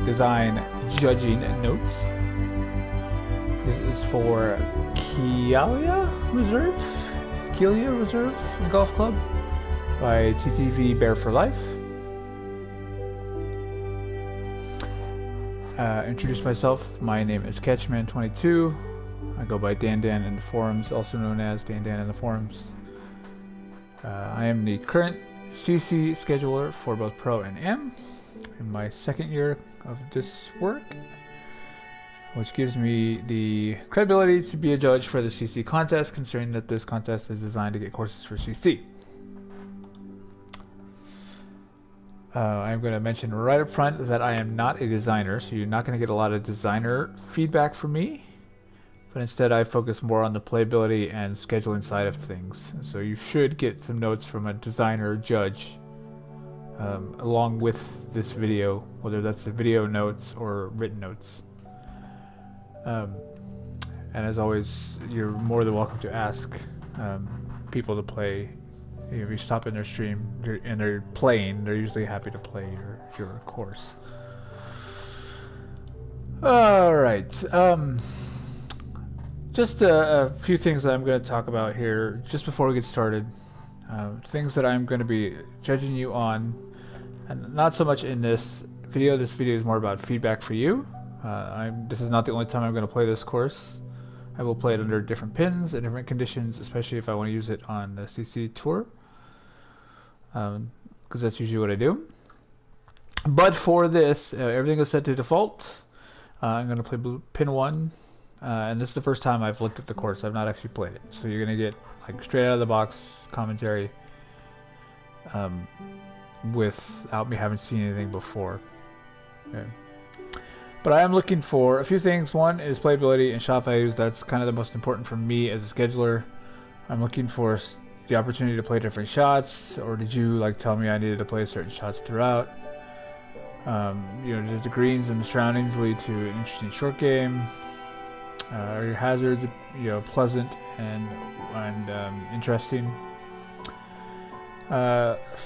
design judging notes. This is for Kealia Reserve Golf Club by TTV Bear for Life. Introduce myself. My name is Catchman22. I go by Dan in the forums, also known as Dan in the forums. I am the current CC scheduler for both Pro and Am in my second year of this work, which gives me the credibility to be a judge for the CC contest, considering that this contest is designed to get courses for CC. I'm going to mention right up front that I am not a designer, so you're not going to get a lot of designer feedback from me, but instead I focus more on the playability and scheduling side of things. So you should get some notes from a designer judge along with this video, whether that's the video notes or written notes. And as always, you're more than welcome to ask people to play. If you stop in their stream and they're playing, they're usually happy to play your course. Alright, just a few things that I'm going to talk about here just before we get started. Things that I'm going to be judging you on, and not so much in this video. This video is more about feedback for you. This is not the only time I'm going to play this course. I will play it under different pins and different conditions, especially if I want to use it on the CC tour, because that's usually what I do. But for this, everything is set to default. I'm going to play pin 1, and this is the first time I've looked at the course. I've not actually played it, so you're going to get like straight out of the box commentary without me having seen anything before. Okay. But I am looking for a few things. One is playability and shot values. That's kind of the most important for me as a scheduler. I'm looking for the opportunity to play different shots, or did you like tell me I needed to play certain shots throughout? You know, did the greens and the surroundings lead to an interesting short game? Are your hazards, you know, pleasant and interesting?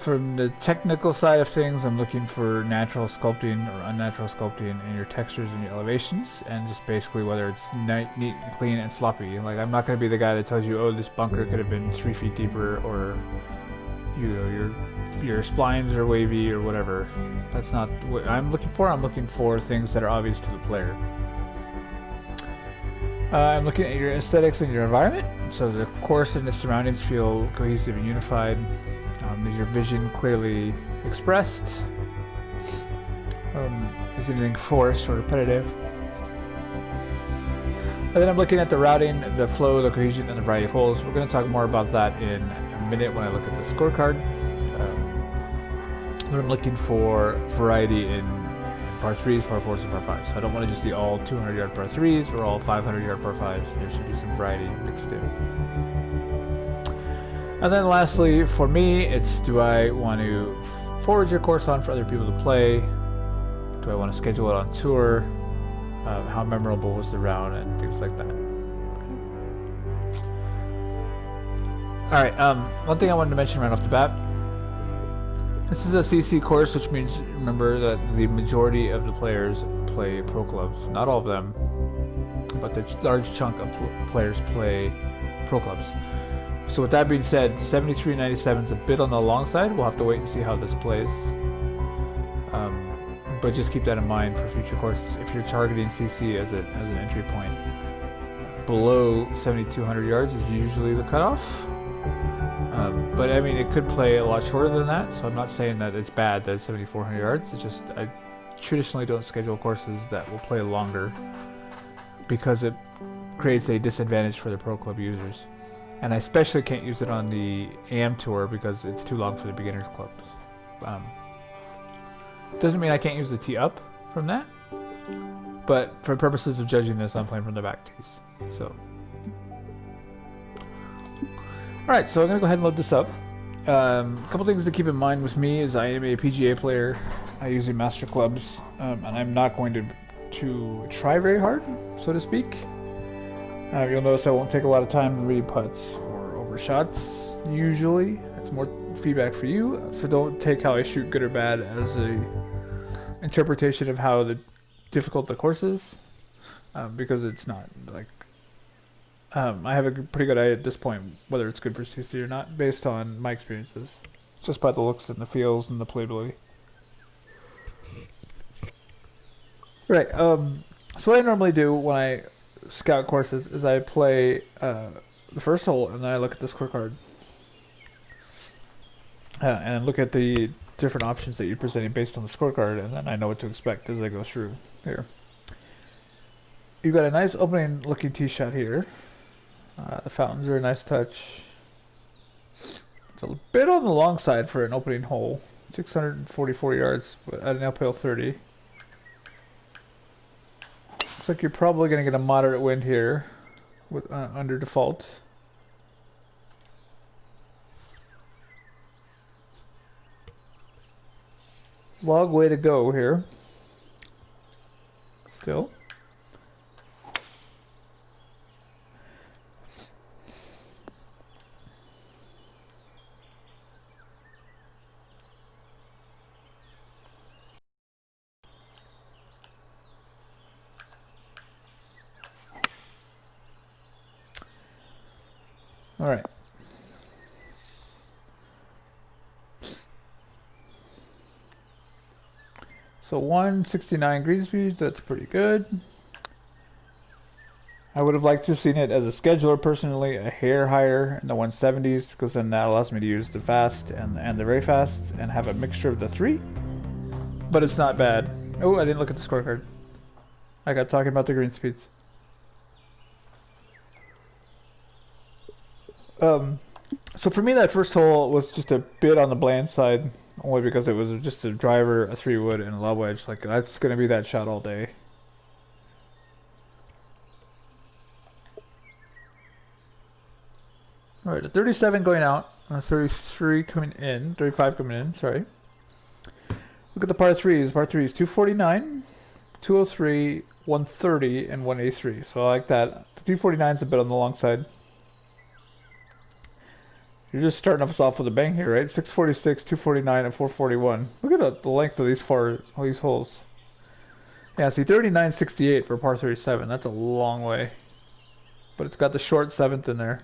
From the technical side of things, I'm looking for natural sculpting or unnatural sculpting in your textures and your elevations, and just basically whether it's neat, clean, and sloppy. Like, I'm not going to be the guy that tells you, oh, this bunker could have been 3 feet deeper, or you know, your splines are wavy or whatever. That's not what I'm looking for. I'm looking for things that are obvious to the player. I'm looking at your aesthetics and your environment, so the course and the surroundings feel cohesive and unified. Is your vision clearly expressed? Is anything forced or repetitive? And then I'm looking at the routing, the flow, the cohesion, and the variety of holes. We're going to talk more about that in a minute when I look at the scorecard. Then I'm looking for variety in par 3s, par 4s, and par 5s. So I don't want to just see all 200-yard par 3s or all 500-yard par 5s. There should be some variety mixed in. And then lastly, for me, it's do I want to forward your course on for other people to play? Do I want to schedule it on tour? How memorable was the round, and things like that. Alright, one thing I wanted to mention right off the bat. This is a CC course, which means, remember, that the majority of the players play pro clubs. Not all of them, but the large chunk of players play pro clubs. So with that being said, 73.97 is a bit on the long side. We'll have to wait and see how this plays. But just keep that in mind for future courses. If you're targeting CC as an entry point, below 7,200 yards is usually the cutoff. But I mean, it could play a lot shorter than that, so I'm not saying that it's bad that it's 7,400 yards. It's just I traditionally don't schedule courses that will play longer because it creates a disadvantage for the pro club users. And I especially can't use it on the AM tour because it's too long for the beginners clubs. Doesn't mean I can't use the tee up from that, but for purposes of judging this, I'm playing from the back tees. So, alright, so I'm going to go ahead and load this up. A couple things to keep in mind with me is I am a PGA player. I use master clubs, and I'm not going to try very hard, so to speak. You'll notice I won't take a lot of time reading putts or overshots. Usually, it's more feedback for you, so don't take how I shoot good or bad as a interpretation of how difficult the course is, because it's not like I have a pretty good idea at this point whether it's good for CC or not based on my experiences, just by the looks and the feels and the playability. Right. So what I normally do when I scout courses is I play the first hole and then I look at the scorecard and look at the different options that you're presenting based on the scorecard, and then I know what to expect as I go through here. You've got a nice opening looking tee shot here. The fountains are a nice touch. It's a bit on the long side for an opening hole. 644 yards at an uphill 30. Looks like you're probably going to get a moderate wind here with under default. Long way to go here. Still. All right. So 169 green speed, that's pretty good. I would have liked to have seen it as a scheduler personally, a hair higher in the 170s, because then that allows me to use the fast and the very fast and have a mixture of the three. But it's not bad. Oh, I didn't look at the scorecard. I got talking about the green speeds. So for me, that first hole was just a bit on the bland side, only because it was just a driver, a 3-wood, and a lob wedge. Like, that's going to be that shot all day. All right, the 37 going out, 33 coming in, 35 coming in, sorry. Look at the par 3s. Par 3 is 249, 203, 130, and 183. So I like that. The 249 is a bit on the long side. You're just starting us off with a bang here, right? 646, 249, and 441. Look at the length of these holes. Yeah, see, 39.68 for par 37. That's a long way. But it's got the short 7th in there.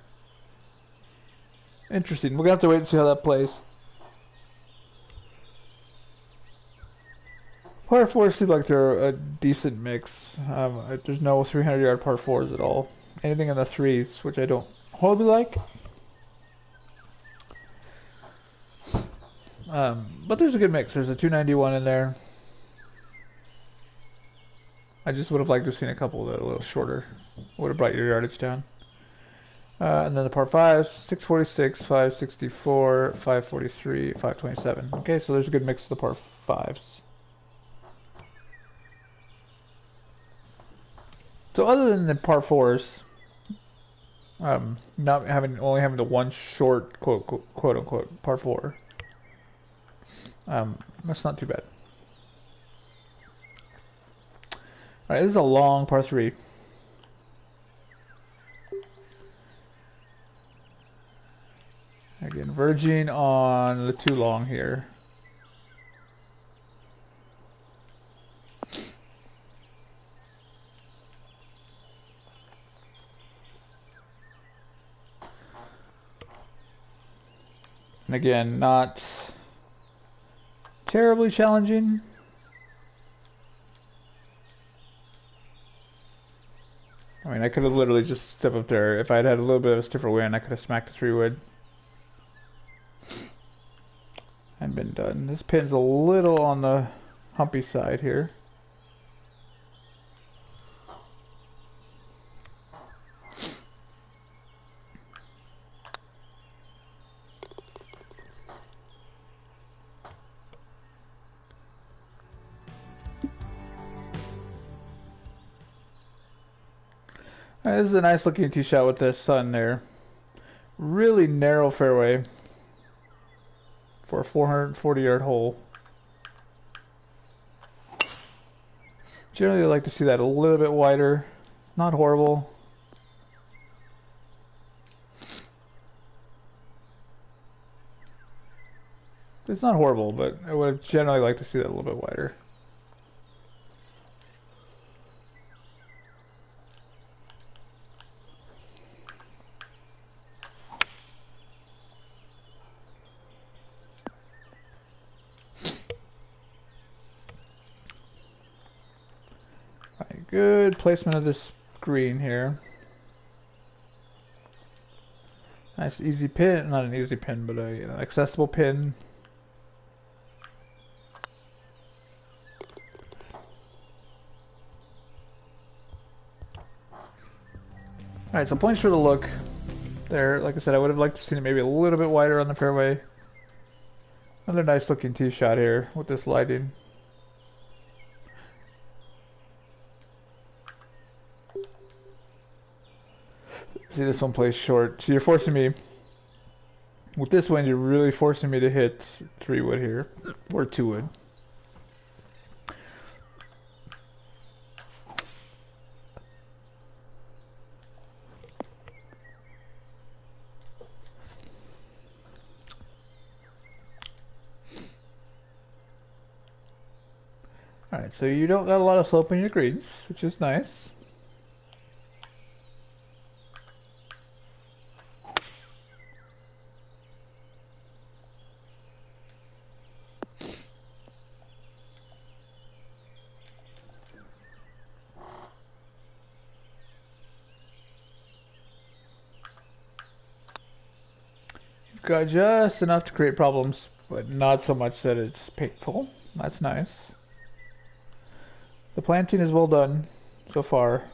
Interesting. We're going to have to wait and see how that plays. Par 4s seem like they're a decent mix. There's no 300-yard par 4s at all. Anything in the 3s, which I don't horribly like. But there's a good mix. There's a 291 in there. I just would have liked to have seen a couple that are a little shorter. Would have brought your yardage down. And then the par 5s, 646, 564, 543, 527. Okay, so there's a good mix of the par 5s. So other than the par 4s, not only having the one short quote unquote par 4, that's not too bad. All right, this is a long par 3. Again, verging on the too long here. And again, not terribly challenging. I mean, I could have literally just stepped up there. If I had had a little bit of a stiffer wind, I could have smacked a 3-wood. And been done. This pin's a little on the humpy side here. Alright, this is a nice looking tee shot with the sun there. Really narrow fairway for a 440-yard hole. Generally, I like to see that a little bit wider. Not horrible. It's not horrible, but I would generally like to see that a little bit wider. good placement of this green here. Nice easy pin, not an easy pin, but a accessible pin. Alright, so points for the look there. Like I said, I would have liked to see it maybe a little bit wider on the fairway. Another nice looking tee shot here with this lighting. See, this one plays short. So you're forcing me, with this one, you're really forcing me to hit 3-wood here, or 2-wood. Alright, so you don't got a lot of slope in your greens, which is nice. You've got just enough to create problems, but not so much that it's painful. That's nice. The planting is well done so far.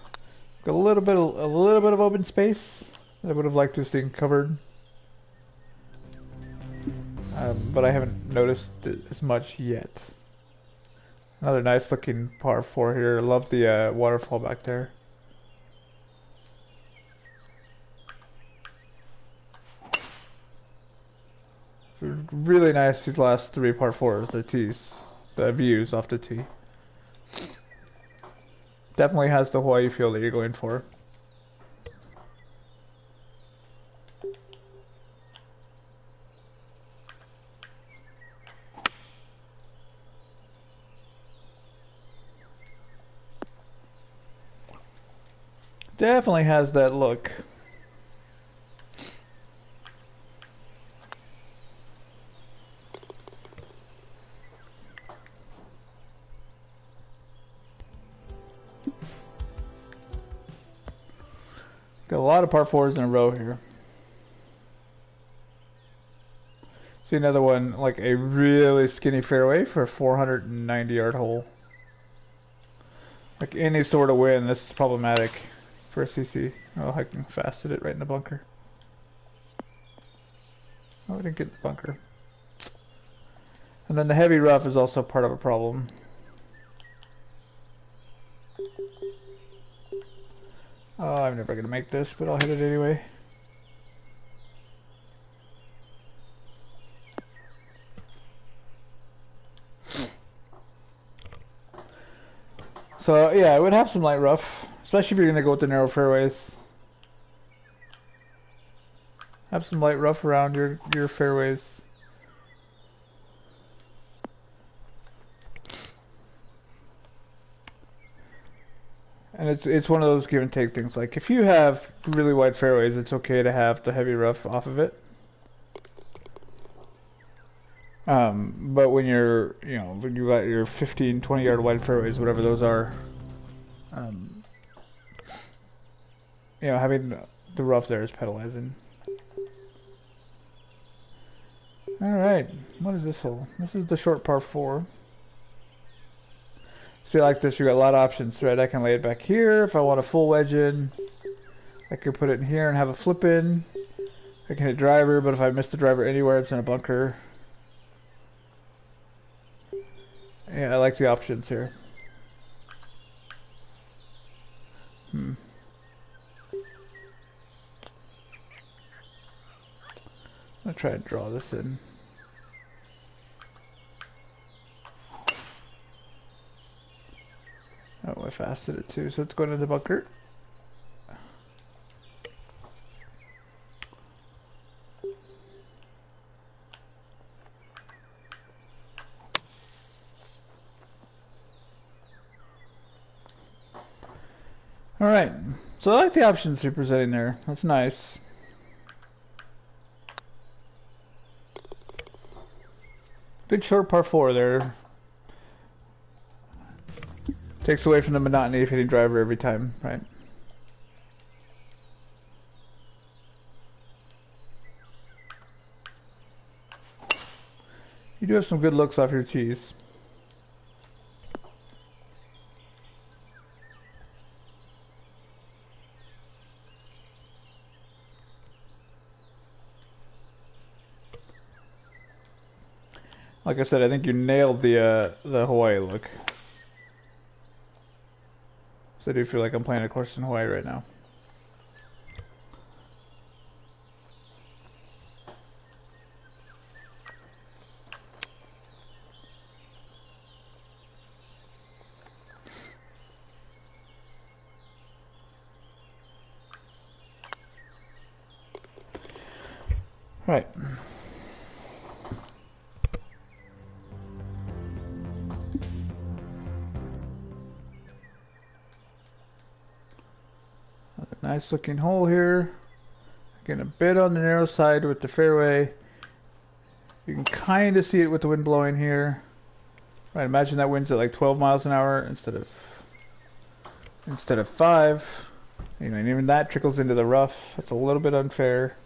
Got a little bit of open space that I would have liked to have seen covered, but I haven't noticed it as much yet. Another nice looking par 4 here. I love the waterfall back there. Really nice these last 3 par 4s, the tees, the views off the tee. Definitely has the Hawaii feel that you're going for. Definitely has that look. Got a lot of par 4s in a row here. See another one, like a really skinny fairway for a 490-yard hole. Like any sort of wind, this is problematic for a CC. Oh, I can fasted it right in the bunker. Oh, I didn't get the bunker. And then the heavy rough is also part of a problem. Oh, I'm never gonna make this, but I'll hit it anyway. So yeah, I would have some light rough, especially if you're gonna go with the narrow fairways. Have some light rough around your fairways. And it's one of those give and take things. Like if you have really wide fairways, it's okay to have the heavy rough off of it. But when you're, when you got your 15, 20-yard wide fairways, whatever those are, having the rough there is penalizing. All right, what is this hole? This is the short par 4. See, like this, you got a lot of options, right? I can lay it back here if I want a full wedge in. I could put it in here and have a flip in. I can hit driver, but if I miss the driver anywhere, it's in a bunker. Yeah, I like the options here. I'm gonna try and draw this in. Oh, I fasted it too, so it's going to the bunker. Alright, so I like the options you're presenting there. That's nice. Good short par 4 there. Takes away from the monotony of hitting driver every time, right? You do have some good looks off your tees. Like I said, I think you nailed the Hawaii look. So I do feel like I'm playing a course in Hawaii right now. Right. Nice looking hole here. Getting a bit on the narrow side with the fairway. You can kind of see it with the wind blowing here. Right, imagine that wind's at like 12 miles an hour instead of 5. You know, and even that trickles into the rough. That's a little bit unfair.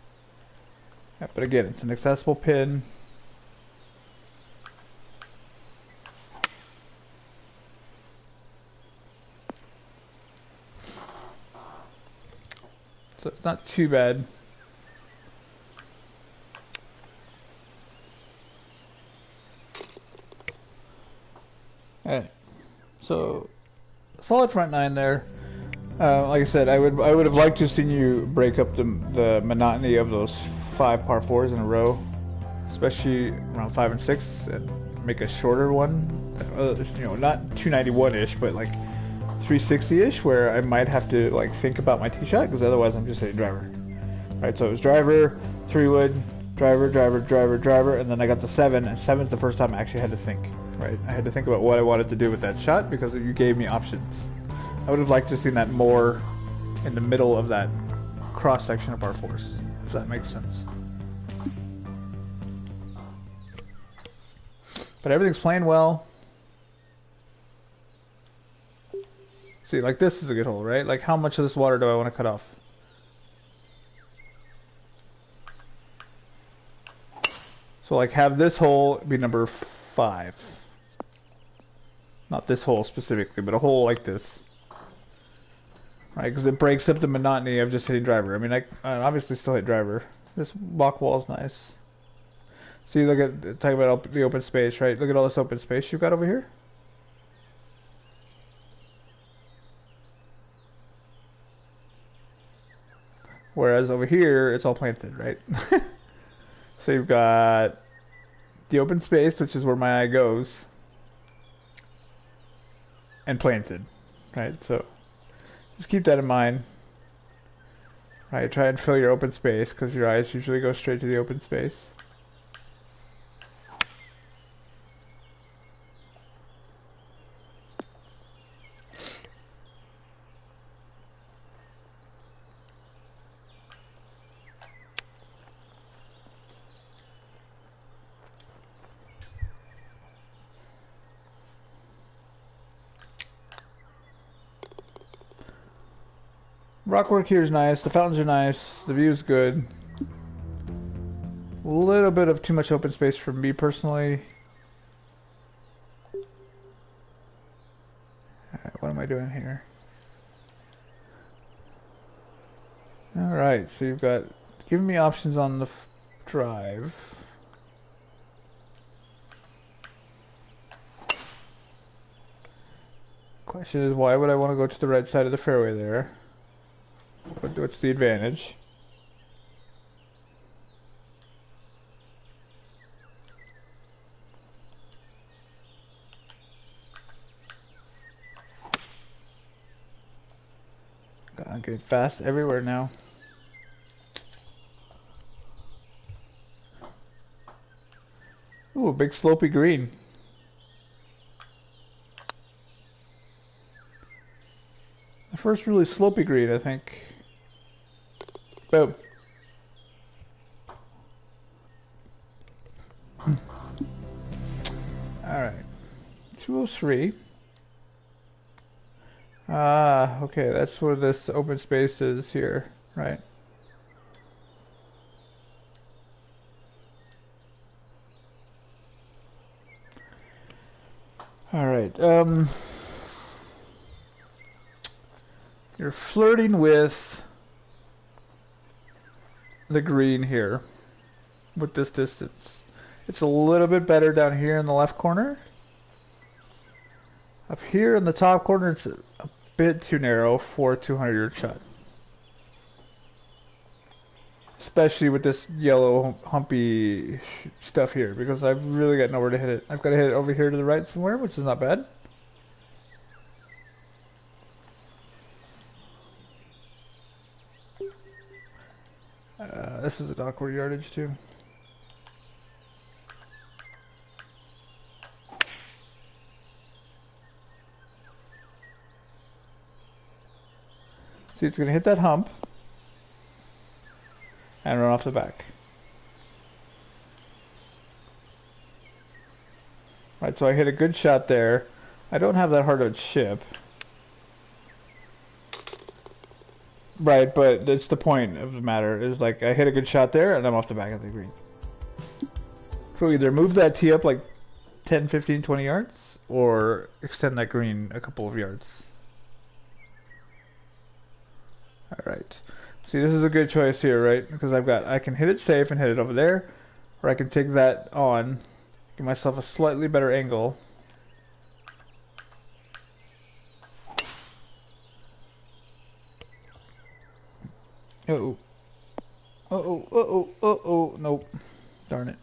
Yeah, but again, it's an accessible pin. So it's not too bad. Alright. So solid front 9 there. Like I said, I would have liked to have seen you break up the monotony of those 5 par 4s in a row, especially around 5 and 6, and make a shorter one. You know, not 291-ish, but like 360-ish, where I might have to like think about my tee shot, because otherwise I'm just hitting driver. Right, so it was driver, 3-wood, driver, driver, driver, driver, and then I got the 7, and 7's the first time I actually had to think. Right, I had to think about what I wanted to do with that shot because you gave me options. I would have liked to have seen that more in the middle of that cross section of par 4s, if that makes sense. But everything's playing well. See, like this is a good hole, right? Like how much of this water do I want to cut off? So like have this hole be number 5. Not this hole specifically, but a hole like this. Right, because it breaks up the monotony of just hitting driver. I mean, I obviously still hit driver. This block wall is nice. See, look at, talk about the open space, right? Look at all this open space you've got over here. Whereas over here, it's all planted, right? So you've got the open space, which is where my eye goes, and planted, right? So just keep that in mind. Right, try and fill your open space, because your eyes usually go straight to the open space. Rockwork here is nice, the fountains are nice, the view is good. A little bit of too much open space for me personally. Alright, what am I doing here? Alright, so you've got giving me options on the drive. Question is, why would I want to go to the right side of the fairway there? What's the advantage? I'm getting fast everywhere now. Ooh, a big slopey green. The first really slopey green, I think. Boom. Alright. 203. Ah, okay, that's where this open space is here, right? All right. You're flirting with the green here with this distance. It's a little bit better down here in the left corner. Up here in the top corner, it's a bit too narrow for a 200-yard shot. Especially with this yellow humpy stuff here, because I've really got nowhere to hit it. I've got to hit it over here to the right somewhere, which is not bad. This is an awkward yardage too. See, it's going to hit that hump and run off the back. Right, so I hit a good shot there. I don't have that hard of a chip. Right, but that's the point of the matter, is like I hit a good shot there and I'm off the back of the green. So either move that tee up like 10, 15, 20 yards or extend that green a couple of yards. Alright. See, this is a good choice here, right? Because I can hit it safe and hit it over there, or I can take that on, give myself a slightly better angle. Uh-oh. Uh-oh, uh-oh, uh-oh, nope. Darn it.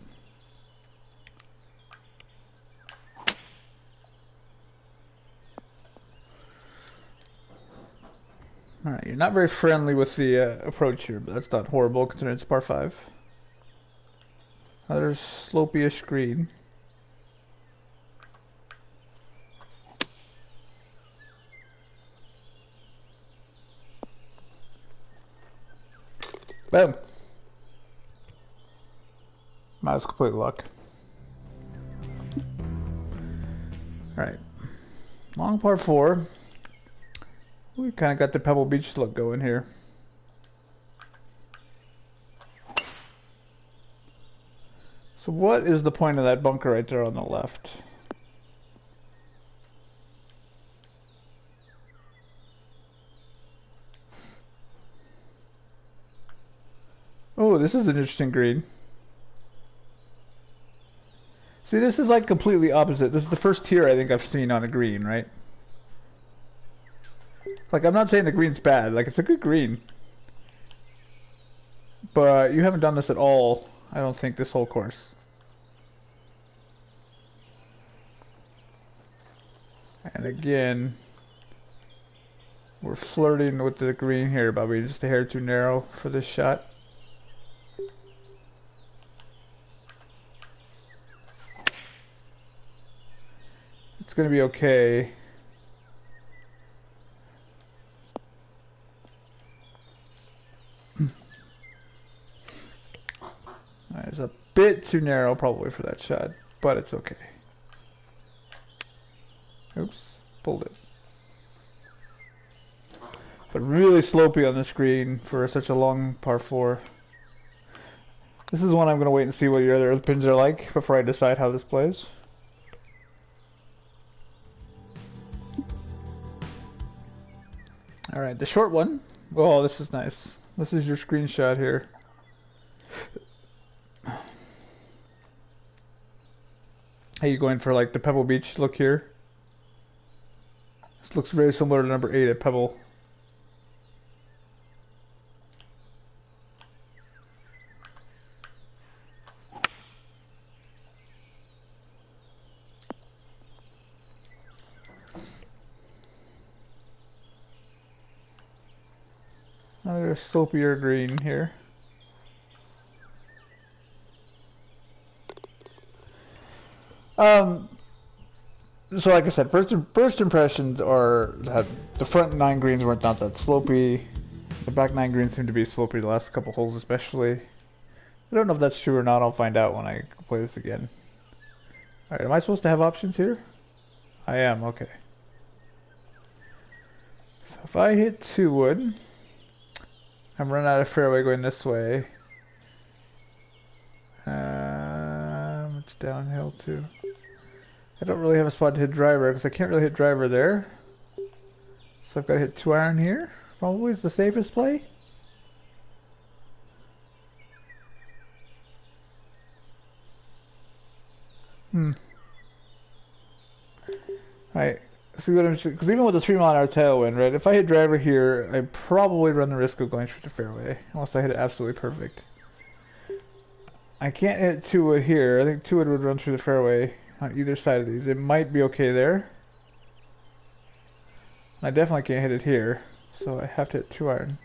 Alright, you're not very friendly with the approach here, but that's not horrible considering it's par 5. Another slopey-ish green. Boom. That was complete luck. Alright. Long par 4. We kind of got the Pebble Beach look going here. So what is the point of that bunker right there on the left? Oh, this is an interesting green. See, this is like completely opposite. This is the first tier I think I've seen on a green, right? Like, I'm not saying the green's bad. Like, it's a good green. But you haven't done this at all, I don't think, this whole course. And again, we're flirting with the green here, but we're just a hair too narrow for this shot. It's going to be okay. It's a bit too narrow probably for that shot, but it's okay. Oops, pulled it. But really slopey on the screen for such a long par 4. This is one I'm going to wait and see what your other pins are like before I decide how this plays. Alright, the short one. Oh, this is nice. This is your screenshot here. Hey, you going for like the Pebble Beach look here? This looks very similar to number 8 at Pebble. Another slopier green here. So like I said, first impressions are that the front 9 greens weren't not that slopey. The back 9 greens seem to be slopey the last couple holes especially. I don't know if that's true or not. I'll find out when I play this again. Alright, am I supposed to have options here? I am, okay. if I hit 2 wood, I'm running out of fairway going this way. It's downhill too. I don't really have a spot to hit driver because I can't really hit driver there. So I've got to hit 2 iron here. Probably is the safest play. Alright, see what I'm, because even with a 3-mile-an-hour tailwind, right? If I hit driver here, I probably run the risk of going straight to fairway, unless I hit it absolutely perfect. I can't hit 2 wood here. I think 2 wood would run through the fairway on either side of these. It might be okay there. I definitely can't hit it here, so I have to hit 2 iron.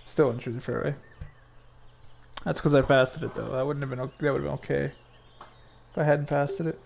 Still went through the fairway. That's because I fasted it though. That wouldn't have been. That would have been okay if I hadn't fasted it.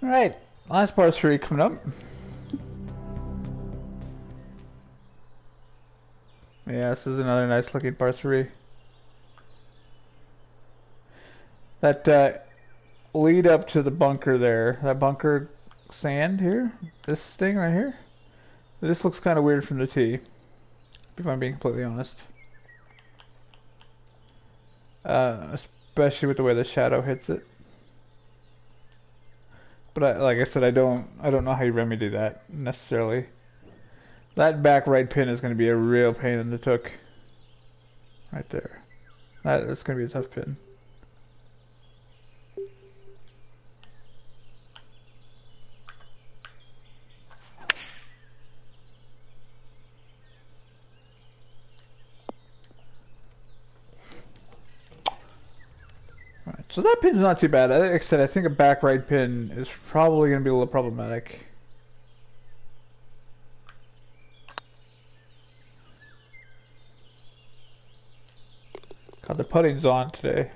Alright, last par 3 coming up. Yeah, this is another nice looking par 3. That lead up to the bunker there, that bunker sand here, this thing right here, this looks kind of weird from the tee, if I'm being completely honest. Especially with the way the shadow hits it. But like I said, I don't know how you remedy that necessarily. That back right pin is going to be a real pain in the tuck. Right there. That's going to be a tough pin. So that pin's not too bad. Like I said, I think a back right pin is probably going to be a little problematic. God, the putting's on today.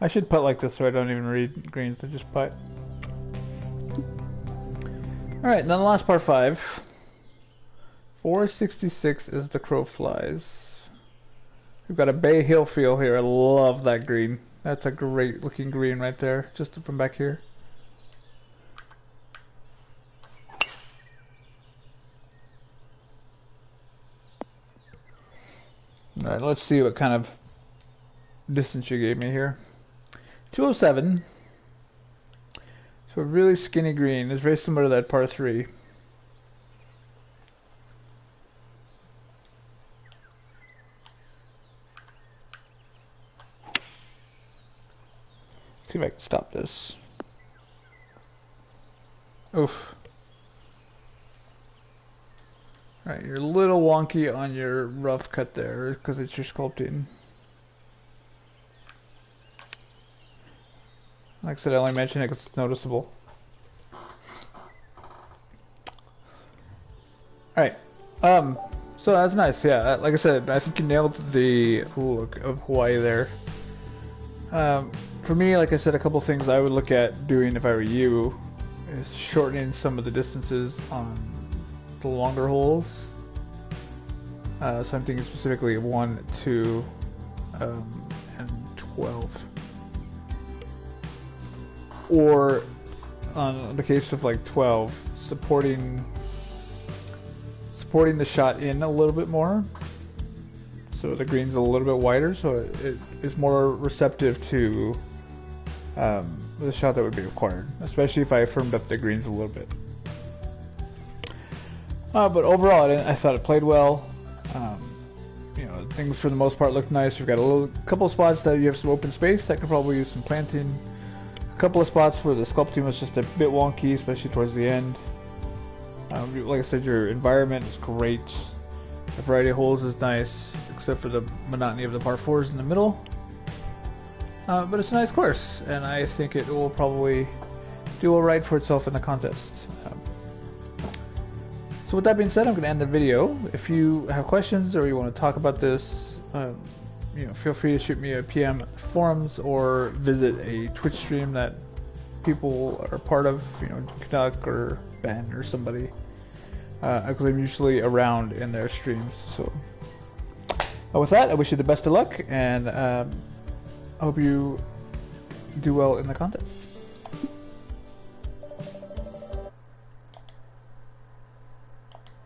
I should putt like this so I don't even read greens and just putt. Alright, now the last par 5. 466 as the crow flies. We've got a Bay Hill feel here. I love that green. That's a great looking green right there, just from back here. Alright, let's see what kind of distance you gave me here. 207. So a really skinny green. It's very similar to that par 3. See if I can stop this. Oof. Alright, you're a little wonky on your rough cut there because it's your sculpting. Like I said, I only mention it because it's noticeable. Alright. So that's nice, yeah. Like I said, I think you nailed the look of Hawaii there. For me, like I said, a couple things I would look at doing if I were you is shortening some of the distances on the longer holes. So I'm thinking specifically 1, 2, and 12. Or on the case of like 12, supporting the shot in a little bit more. So the green's a little bit wider, so it is more receptive to the shot that would be required, especially if I firmed up the greens a little bit. But overall, I thought it played well. You know, things for the most part looked nice. We've got a couple of spots that you have some open space that could probably use some planting. A couple of spots where the sculpting was just a bit wonky, especially towards the end. Like I said, your environment is great. The variety of holes is nice, except for the monotony of the par 4s in the middle. But it's a nice course, and I think it will probably do alright for itself in the contest. So with that being said, I'm going to end the video. If you have questions or you want to talk about this, feel free to shoot me a PM at the forums or visit a Twitch stream that people are part of, Canuck or Ben or somebody. Because I'm usually around in their streams. So with that, I wish you the best of luck, and I hope you do well in the contest.